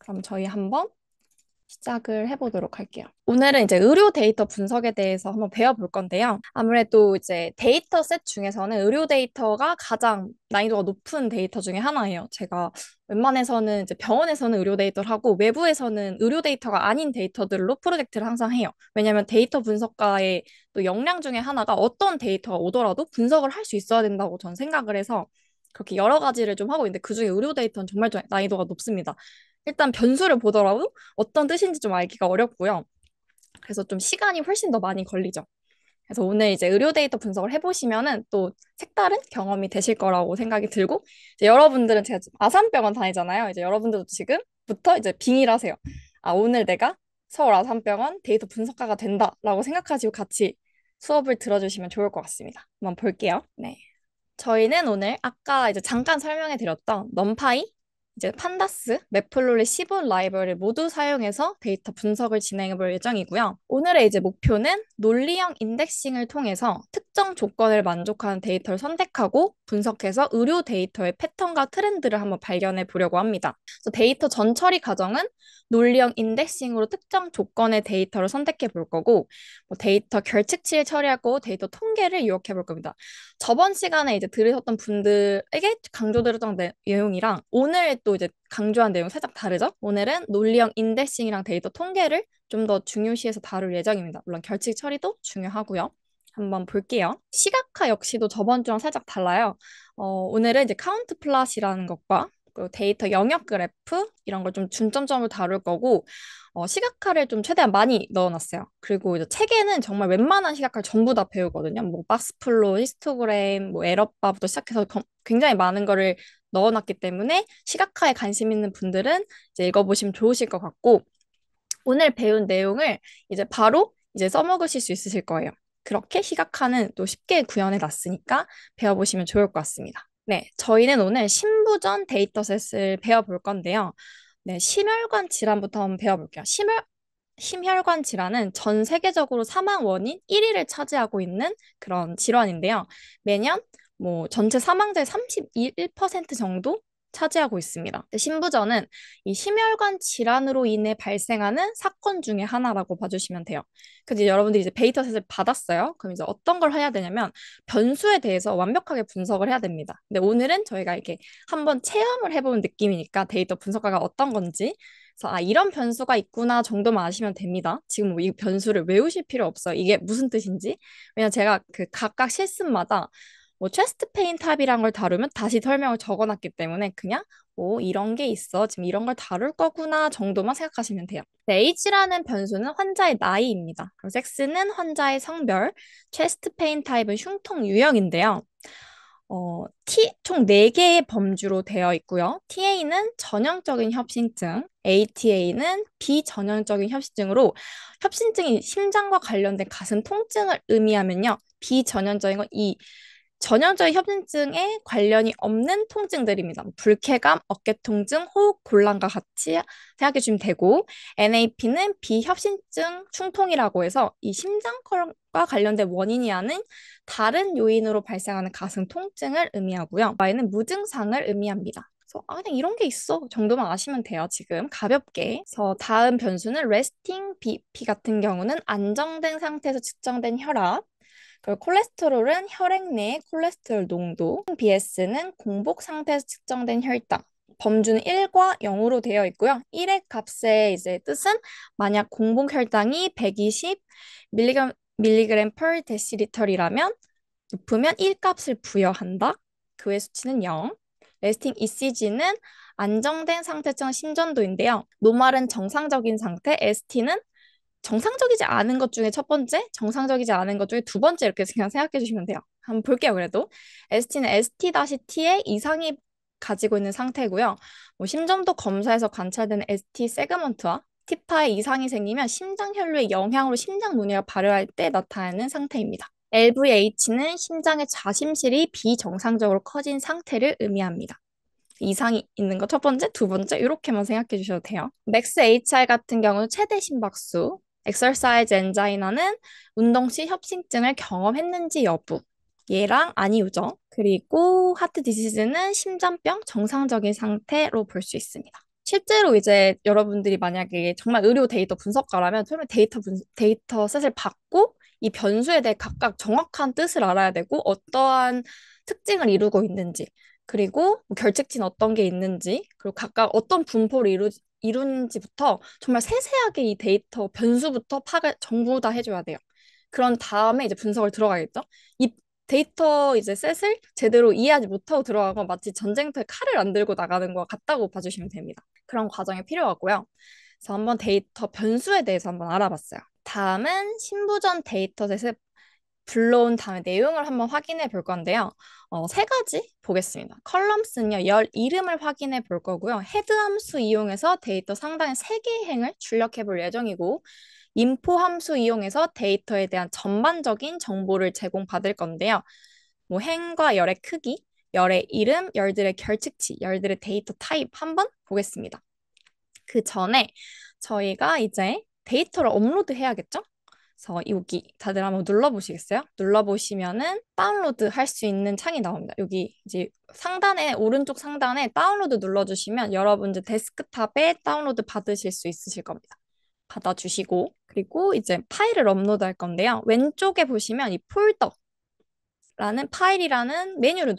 그럼 저희 한번 시작을 해보도록 할게요. 오늘은 이제 의료 데이터 분석에 대해서 한번 배워볼 건데요. 아무래도 이제 데이터 셋 중에서는 의료 데이터가 가장 난이도가 높은 데이터 중에 하나예요. 제가 웬만해서는 이제 병원에서는 의료 데이터를 하고 외부에서는 의료 데이터가 아닌 데이터들로 프로젝트를 항상 해요. 왜냐하면 데이터 분석가의 또 역량 중에 하나가 어떤 데이터가 오더라도 분석을 할 수 있어야 된다고 전 생각을 해서 그렇게 여러 가지를 좀 하고 있는데 그중에 의료 데이터는 정말 좀 난이도가 높습니다. 일단 변수를 보더라도 어떤 뜻인지 좀 알기가 어렵고요. 그래서 좀 시간이 훨씬 더 많이 걸리죠. 그래서 오늘 이제 의료 데이터 분석을 해보시면은 또 색다른 경험이 되실 거라고 생각이 들고, 이제 여러분들은 제가 지금 아산병원 다니잖아요. 이제 여러분들도 지금부터 이제 빙의를 하세요. 아, 오늘 내가 서울 아산병원 데이터 분석가가 된다라고 생각하시고 같이 수업을 들어주시면 좋을 것 같습니다. 한번 볼게요. 네. 저희는 오늘 아까 이제 잠깐 설명해 드렸던 넘파이, 이제 판다스, 매플로리 10원 라이브러리를 모두 사용해서 데이터 분석을 진행해 볼 예정이고요. 오늘의 이제 목표는 논리형 인덱싱을 통해서 특정 조건을 만족하는 데이터를 선택하고 분석해서 의료 데이터의 패턴과 트렌드를 한번 발견해 보려고 합니다. 그래서 데이터 전 처리 과정은 논리형 인덱싱으로 특정 조건의 데이터를 선택해 볼 거고, 뭐 데이터 결측치를 처리할 거고 데이터 통계를 유혹해 볼 겁니다. 저번 시간에 이제 들으셨던 분들에게 강조드렸던 내용이랑 오늘 또 이제 강조한 내용 살짝 다르죠? 오늘은 논리형 인덱싱이랑 데이터 통계를 좀 더 중요시해서 다룰 예정입니다. 물론 결칙 처리도 중요하고요. 한번 볼게요. 시각화 역시도 저번 주랑 살짝 달라요. 오늘은 이제 카운트 플롯이라는 것과 그리고 데이터 영역 그래프 이런 걸 좀 중점적으로 다룰 거고, 시각화를 좀 최대한 많이 넣어놨어요. 그리고 이제 책에는 정말 웬만한 시각화를 전부 다 배우거든요. 뭐 박스플로, 히스토그램, 뭐 에러바부터 시작해서 굉장히 많은 거를 넣어놨기 때문에 시각화에 관심 있는 분들은 이제 읽어보시면 좋으실 것 같고, 오늘 배운 내용을 이제 바로 이제 써먹으실 수 있으실 거예요. 그렇게 시각화는 또 쉽게 구현해 놨으니까 배워보시면 좋을 것 같습니다. 네, 저희는 오늘 신부전 데이터셋을 배워볼 건데요. 네, 심혈관 질환부터 한번 배워볼게요. 심혈관 질환은 전 세계적으로 사망 원인 1위를 차지하고 있는 그런 질환인데요. 매년 뭐 전체 사망자의 31% 정도 차지하고 있습니다. 신부전은 이 심혈관 질환으로 인해 발생하는 사건 중에 하나라고 봐주시면 돼요. 그래서 여러분들이 이제 데이터셋을 받았어요. 그럼 이제 어떤 걸 해야 되냐면 변수에 대해서 완벽하게 분석을 해야 됩니다. 근데 오늘은 저희가 이렇게 한번 체험을 해본 느낌이니까 데이터 분석가가 어떤 건지, 그래서 아, 이런 변수가 있구나 정도만 아시면 됩니다. 지금 뭐 이 변수를 외우실 필요 없어요. 이게 무슨 뜻인지. 왜냐면 제가 그 각각 실습마다 뭐 체스트 페인 탑이란 걸 다루면 다시 설명을 적어놨기 때문에 그냥 오, 이런 게 있어. 지금 이런 걸 다룰 거구나 정도만 생각하시면 돼요. 네, H라는 변수는 환자의 나이입니다. 그리고 섹스는 환자의 성별, 체스트 페인 타입은 흉통 유형인데요. 총 4개의 범주로 되어 있고요. TA는 전형적인 협심증, ATA는 비전형적인 협심증으로 협심증이 심장과 관련된 가슴 통증을 의미하면요. 비전형적인 건 이 전형적인 협심증에 관련이 없는 통증들입니다. 뭐 불쾌감, 어깨 통증, 호흡 곤란과 같이 생각해 주시면 되고, NAP는 비협심증 충통이라고 해서 이 심장과 관련된 원인이 아닌 다른 요인으로 발생하는 가슴 통증을 의미하고요. Y는 무증상을 의미합니다. 그래서 아, 그냥 이런 게 있어 정도만 아시면 돼요. 지금 가볍게. 그래서 다음 변수는 resting BP 같은 경우는 안정된 상태에서 측정된 혈압. 그리고 콜레스테롤은 혈액 내의 콜레스테롤 농도. BS는 공복 상태에서 측정된 혈당. 범주는 1과 0으로 되어 있고요. 1의 값의 이제 뜻은 만약 공복 혈당이 120 밀리그램 per 데시리터이라면 높으면 1 값을 부여한다. 그 외 수치는 0. 레스팅 ECG는 안정된 상태성 심전도인데요. 노말은 정상적인 상태, ST는 정상적이지 않은 것 중에 첫 번째, 정상적이지 않은 것 중에 두 번째 이렇게 그냥 생각해 주시면 돼요. 한번 볼게요, 그래도. ST는 ST-T의 이상이 가지고 있는 상태고요. 뭐 심전도 검사에서 관찰되는 ST 세그먼트와 T파의 이상이 생기면 심장 혈류의 영향으로 심장 문의가 발효할 때 나타나는 상태입니다. LVH는 심장의 좌심실이 비정상적으로 커진 상태를 의미합니다. 이상이 있는 거 첫 번째, 두 번째 이렇게만 생각해 주셔도 돼요. 맥스 HR 같은 경우는 최대 심박수, 엑서사이즈 엔자이나는 운동 시 협심증을 경험했는지 여부, 얘랑 아니오죠. 그리고 하트 디시즈는 심장병 정상적인 상태로 볼 수 있습니다. 실제로 이제 여러분들이 만약에 정말 의료 데이터 분석가라면 처음에 데이터셋을 받고 이 변수에 대해 각각 정확한 뜻을 알아야 되고 어떠한 특징을 이루고 있는지 그리고 뭐 결책진 어떤 게 있는지 그리고 각각 어떤 분포를 이루는지부터 정말 세세하게 이 데이터 변수부터 파악을 전부 다 해줘야 돼요. 그런 다음에 이제 분석을 들어가겠죠. 이 데이터 이제 셋을 제대로 이해하지 못하고 들어가고 마치 전쟁터에 칼을 안 들고 나가는 것 같다고 봐주시면 됩니다. 그런 과정이 필요하고요. 그래서 한번 데이터 변수에 대해서 한번 알아봤어요. 다음은 신부전 데이터셋을 불러온 다음에 내용을 한번 확인해 볼 건데요. 세 가지 보겠습니다. 컬럼스는요, 열 이름을 확인해 볼 거고요. 헤드 함수 이용해서 데이터 상단의 세 개의 행을 출력해 볼 예정이고, 인포 함수 이용해서 데이터에 대한 전반적인 정보를 제공받을 건데요. 뭐 행과 열의 크기, 열의 이름, 열들의 결측치, 열들의 데이터 타입 한번 보겠습니다. 그 전에 저희가 이제 데이터를 업로드 해야겠죠? 그래서 여기 다들 한번 눌러보시겠어요? 눌러보시면은 다운로드 할 수 있는 창이 나옵니다. 여기 이제 상단에 오른쪽 상단에 다운로드 눌러주시면 여러분들 데스크탑에 다운로드 받으실 수 있으실 겁니다. 받아주시고 그리고 이제 파일을 업로드 할 건데요. 왼쪽에 보시면 이 폴더라는 파일이라는 메뉴를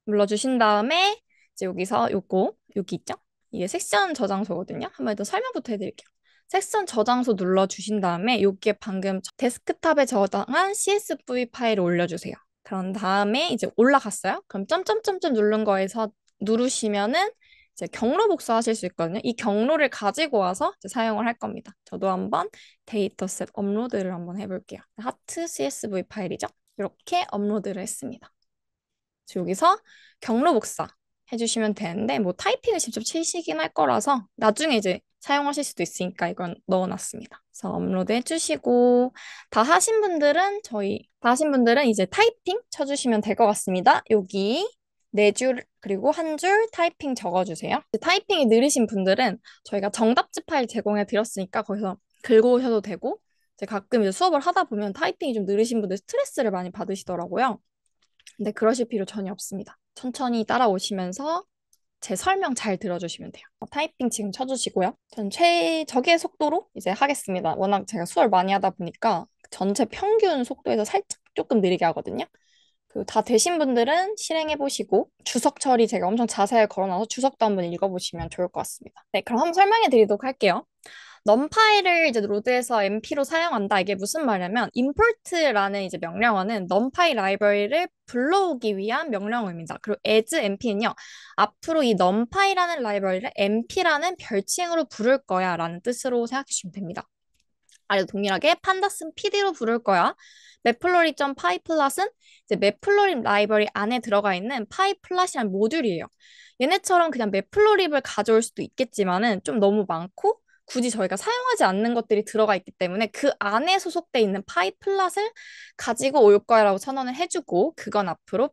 눌러주신 다음에 이제 여기서 요거 여기 있죠? 이게 섹션 저장소거든요. 한번 더 설명부터 해드릴게요. 섹션 저장소 눌러주신 다음에 여기에 방금 데스크탑에 저장한 CSV 파일을 올려주세요. 그런 다음에 이제 올라갔어요. 그럼 점점점점 누른 거에서 누르시면은 이제 경로 복사하실 수 있거든요. 이 경로를 가지고 와서 이제 사용을 할 겁니다. 저도 한번 데이터셋 업로드를 한번 해볼게요. 하트 CSV 파일이죠. 이렇게 업로드를 했습니다. 여기서 경로 복사 해주시면 되는데 뭐 타이핑을 직접 치시긴 할 거라서 나중에 이제 사용하실 수도 있으니까 이건 넣어놨습니다. 그래서 업로드 해주시고 다 하신 분들은 이제 타이핑 쳐주시면 될 것 같습니다. 여기 네 줄 그리고 한 줄 타이핑 적어주세요. 타이핑이 느리신 분들은 저희가 정답지 파일 제공해 드렸으니까 거기서 긁어오셔도 되고 이제 가끔 이제 수업을 하다 보면 타이핑이 좀 느리신 분들 스트레스를 많이 받으시더라고요. 근데 그러실 필요 전혀 없습니다. 천천히 따라오시면서 제 설명 잘 들어주시면 돼요. 타이핑 지금 쳐주시고요. 전 최적의 속도로 이제 하겠습니다. 워낙 제가 수업을 많이 하다 보니까 전체 평균 속도에서 살짝 조금 느리게 하거든요. 그리고 다 되신 분들은 실행해 보시고 주석 처리 제가 엄청 자세하게 걸어놔서 주석도 한번 읽어보시면 좋을 것 같습니다. 네, 그럼 한번 설명해 드리도록 할게요. 넘파이를 이제 로드에서 MP로 사용한다. 이게 무슨 말이냐면 import라는 이제 명령어는 numpy 라이브러리를 불러오기 위한 명령어입니다. 그리고 as MP는요. 앞으로 이 numpy라는 라이브러리를 MP라는 별칭으로 부를 거야 라는 뜻으로 생각해 주시면 됩니다. 아래도 동일하게 판다스는 PD로 부를 거야. 맵플로리.py 플랫은 이제 맵플로립 라이브러리 안에 들어가 있는 py 플랫이라는 모듈이에요. 얘네처럼 그냥 맵플로립을 가져올 수도 있겠지만은 좀 너무 많고 굳이 저희가 사용하지 않는 것들이 들어가 있기 때문에 그 안에 소속돼 있는 py 플랫을 가지고 올 거야라고 선언을 해주고 그건 앞으로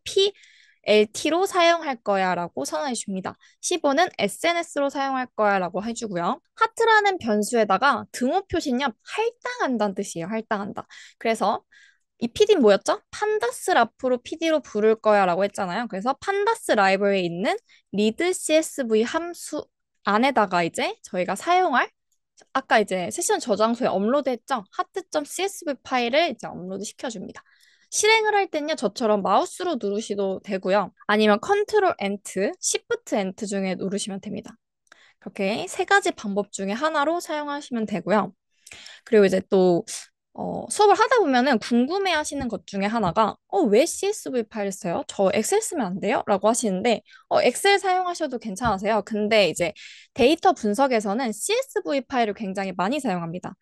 LT로 사용할 거야 라고 선언해 줍니다. 15는 SNS로 사용할 거야 라고 해주고요. 하트라는 변수에다가 등호 표시는요, 할당한다는 뜻이에요. 할당한다. 그래서 이 PD는 뭐였죠? 판다스를 앞으로 PD로 부를 거야 라고 했잖아요. 그래서 판다스 라이브러리에 있는 read CSV 함수 안에다가 이제 저희가 사용할 아까 이제 세션 저장소에 업로드했죠? 하트.csv 파일을 이제 업로드 시켜줍니다. 실행을 할 때는요, 저처럼 마우스로 누르셔도 되고요. 아니면 컨트롤 엔트, 시프트 엔트 중에 누르시면 됩니다. 그렇게 세 가지 방법 중에 하나로 사용하시면 되고요. 그리고 이제 또 수업을 하다 보면은 궁금해 하시는 것 중에 하나가 왜 CSV 파일 써요? 저 엑셀 쓰면 안 돼요? 라고 하시는데 엑셀 사용하셔도 괜찮으세요. 근데 이제 데이터 분석에서는 CSV 파일을 굉장히 많이 사용합니다.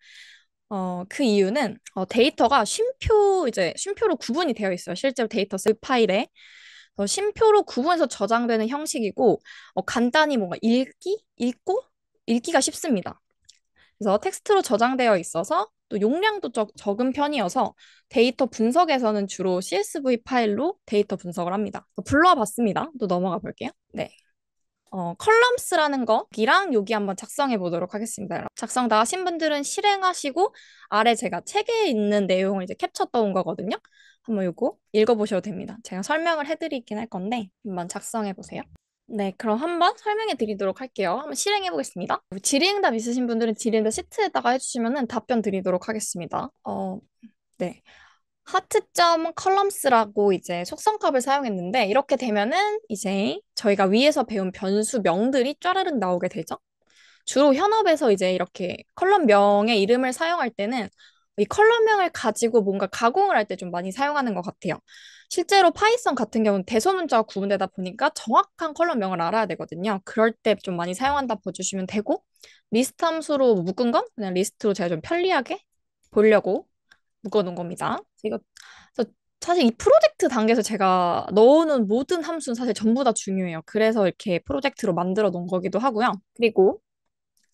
그 이유는 데이터가 쉼표로 구분이 되어 있어요. 실제로 데이터 파일에. 쉼표로 구분해서 저장되는 형식이고 간단히 뭔가 읽기가 쉽습니다. 그래서 텍스트로 저장되어 있어서 또 용량도 적은 편이어서 데이터 분석에서는 주로 CSV 파일로 데이터 분석을 합니다. 불러와 봤습니다. 또 넘어가 볼게요. 네. 컬럼스라는 거기랑 여기 한번 작성해 보도록 하겠습니다. 작성 다 하신 분들은 실행하시고 아래 제가 책에 있는 내용을 이제 캡처 떠온 거거든요. 한번 요거 읽어보셔도 됩니다. 제가 설명을 해드리긴 할 건데 한번 작성해 보세요. 네, 그럼 한번 설명해 드리도록 할게요. 한번 실행해 보겠습니다. 질의응답 있으신 분들은 질의응답 시트에다가 해주시면 답변 드리도록 하겠습니다. 네. 하트점 컬럼스라고 이제 속성값을 사용했는데 이렇게 되면은 이제 저희가 위에서 배운 변수명들이 쫘르륵 나오게 되죠. 주로 현업에서 이제 이렇게 컬럼명의 이름을 사용할 때는 이 컬럼명을 가지고 뭔가 가공을 할 때 좀 많이 사용하는 것 같아요. 실제로 파이썬 같은 경우는 대소문자가 구분되다 보니까 정확한 컬럼명을 알아야 되거든요. 그럴 때 좀 많이 사용한다 봐주시면 되고, 리스트 함수로 묶은 건 그냥 리스트로 제가 좀 편리하게 보려고 묶어놓은 겁니다. 그래서 사실 이 프로젝트 단계에서 제가 넣어놓은 모든 함수는 사실 전부 다 중요해요. 그래서 이렇게 프로젝트로 만들어 놓은 거기도 하고요. 그리고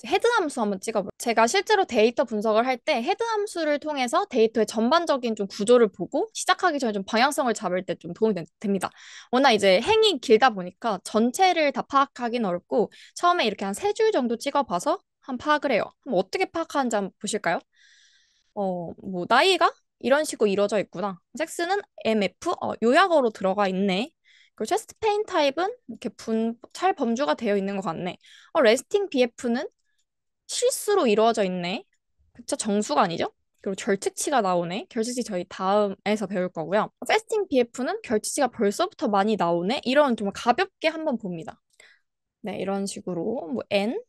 헤드 함수 한번 찍어볼게요. 제가 실제로 데이터 분석을 할 때 헤드 함수를 통해서 데이터의 전반적인 좀 구조를 보고 시작하기 전에 좀 방향성을 잡을 때 좀 도움이 됩니다. 워낙 이제 행이 길다 보니까 전체를 다 파악하기는 어렵고 처음에 이렇게 한 세 줄 정도 찍어봐서 한 파악을 해요. 한번 어떻게 파악하는지 한번 보실까요? 뭐 나이가 이런 식으로 이루어져 있구나. 섹스는 MF, 요약어로 들어가 있네. 그리고 체스트 페인 타입은 이렇게 잘 범주가 되어 있는 것 같네. 레스팅 BF는 실수로 이루어져 있네. 그쵸? 정수가 아니죠? 그리고 결특치가 나오네. 결특치 저희 다음에서 배울 거고요. 패스팅 BF는 결특치가 벌써부터 많이 나오네. 이런 좀 가볍게 한번 봅니다. 네, 이런 식으로 뭐 N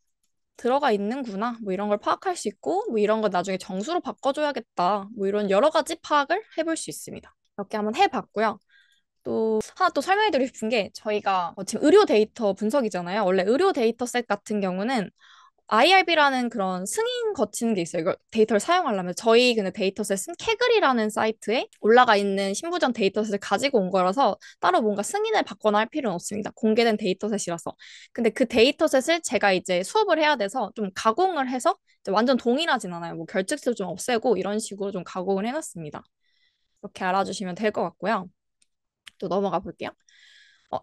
들어가 있는구나. 뭐 이런 걸 파악할 수 있고 뭐 이런 거 나중에 정수로 바꿔줘야겠다. 뭐 이런 여러 가지 파악을 해볼 수 있습니다. 이렇게 한번 해봤고요. 또 하나 또 설명해드리고 싶은 게 저희가 지금 의료 데이터 분석이잖아요. 원래 의료 데이터셋 같은 경우는 IRB라는 그런 승인 거치는 게 있어요. 이걸 데이터를 사용하려면 저희 근데 데이터셋은 캐글이라는 사이트에 올라가 있는 신부전 데이터셋을 가지고 온 거라서 따로 뭔가 승인을 받거나 할 필요는 없습니다. 공개된 데이터셋이라서. 근데 그 데이터셋을 제가 이제 수업을 해야 돼서 좀 가공을 해서 이제 완전 동일하진 않아요. 뭐 결측수 좀 없애고 이런 식으로 좀 가공을 해놨습니다. 이렇게 알아주시면 될 것 같고요. 또 넘어가 볼게요.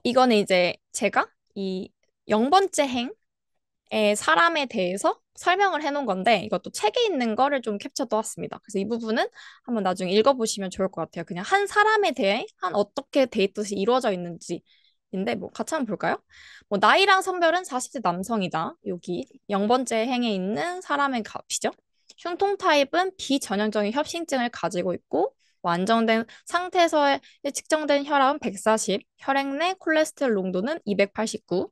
이거는 이제 제가 이 0번째 행의 사람에 대해서 설명을 해놓은 건데 이것도 책에 있는 거를 좀 캡쳐도 왔습니다. 그래서 이 부분은 한번 나중에 읽어보시면 좋을 것 같아요. 그냥 한 사람에 대해 한 어떻게 데이트이 이루어져 있는지인데 뭐 같이 한번 볼까요? 뭐 나이랑 성별은 40대 남성이다. 여기 0번째 행에 있는 사람의 값이죠. 흉통 타입은 비전형적인 협심증을 가지고 있고 뭐 안정된 상태에서 측정된 혈압은 140, 혈액 내 콜레스테롤 농도는 289,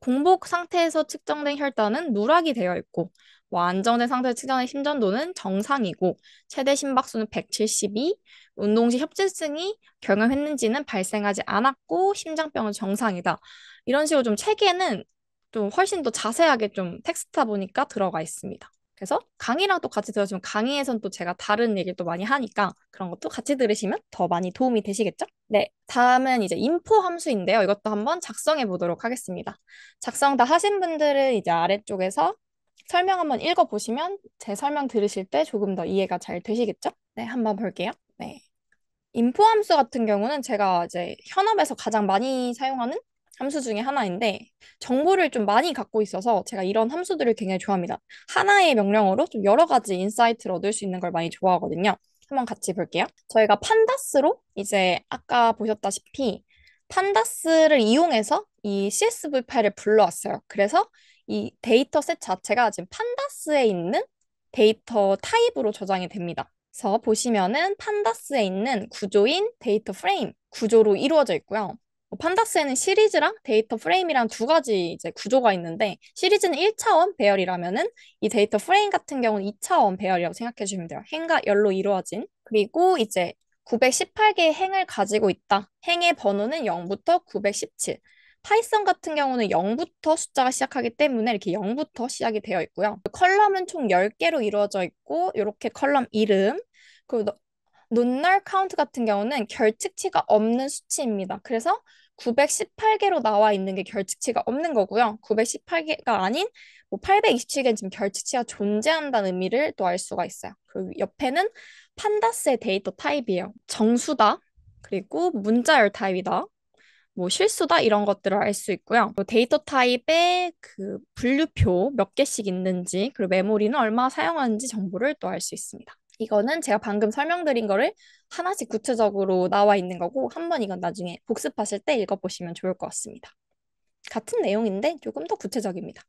공복 상태에서 측정된 혈당은 누락이 되어 있고, 뭐 안정된 상태에서 측정된 심전도는 정상이고, 최대 심박수는 172, 운동 시 협진증이 경험했는지는 발생하지 않았고, 심장병은 정상이다. 이런 식으로 좀 책에는 좀 훨씬 더 자세하게 좀 텍스트다 보니까 들어가 있습니다. 그래서 강의랑 또 같이 들으시면 강의에선 또 제가 다른 얘기를 또 많이 하니까 그런 것도 같이 들으시면 더 많이 도움이 되시겠죠? 네, 다음은 이제 인포 함수인데요. 이것도 한번 작성해 보도록 하겠습니다. 작성 다 하신 분들은 이제 아래쪽에서 설명 한번 읽어보시면 제 설명 들으실 때 조금 더 이해가 잘 되시겠죠? 네, 한번 볼게요. 네. 인포 함수 같은 경우는 제가 이제 현업에서 가장 많이 사용하는 함수 중에 하나인데 정보를 좀 많이 갖고 있어서 제가 이런 함수들을 굉장히 좋아합니다. 하나의 명령어로 좀 여러 가지 인사이트를 얻을 수 있는 걸 많이 좋아하거든요. 한번 같이 볼게요. 저희가 판다스로 이제 아까 보셨다시피 판다스를 이용해서 이 CSV 파일을 불러왔어요. 그래서 이 데이터셋 자체가 지금 판다스에 있는 데이터 타입으로 저장이 됩니다. 그래서 보시면은 판다스에 있는 구조인 데이터 프레임 구조로 이루어져 있고요. 판다스에는 시리즈랑 데이터 프레임이랑 두 가지 이제 구조가 있는데 시리즈는 1차원 배열이라면은 이 데이터 프레임 같은 경우는 2차원 배열이라고 생각해 주시면 돼요. 행과 열로 이루어진. 그리고 이제 918개의 행을 가지고 있다. 행의 번호는 0부터 917. 파이썬 같은 경우는 0부터 숫자가 시작하기 때문에 이렇게 0부터 시작이 되어 있고요. 컬럼은 총 10개로 이루어져 있고 이렇게 컬럼 이름 그리고 논날 카운트 같은 경우는 결측치가 없는 수치입니다. 그래서 918개로 나와 있는 게 결측치가 없는 거고요. 918개가 아닌 뭐 827개는 지금 결측치가 존재한다는 의미를 또 알 수가 있어요. 그리고 옆에는 판다스의 데이터 타입이에요. 정수다. 그리고 문자열 타입이다. 뭐 실수다 이런 것들을 알 수 있고요. 또 데이터 타입의 그 분류표 몇 개씩 있는지 그리고 메모리는 얼마 사용하는지 정보를 또 알 수 있습니다. 이거는 제가 방금 설명드린 거를 하나씩 구체적으로 나와 있는 거고 한번 이건 나중에 복습하실 때 읽어보시면 좋을 것 같습니다. 같은 내용인데 조금 더 구체적입니다.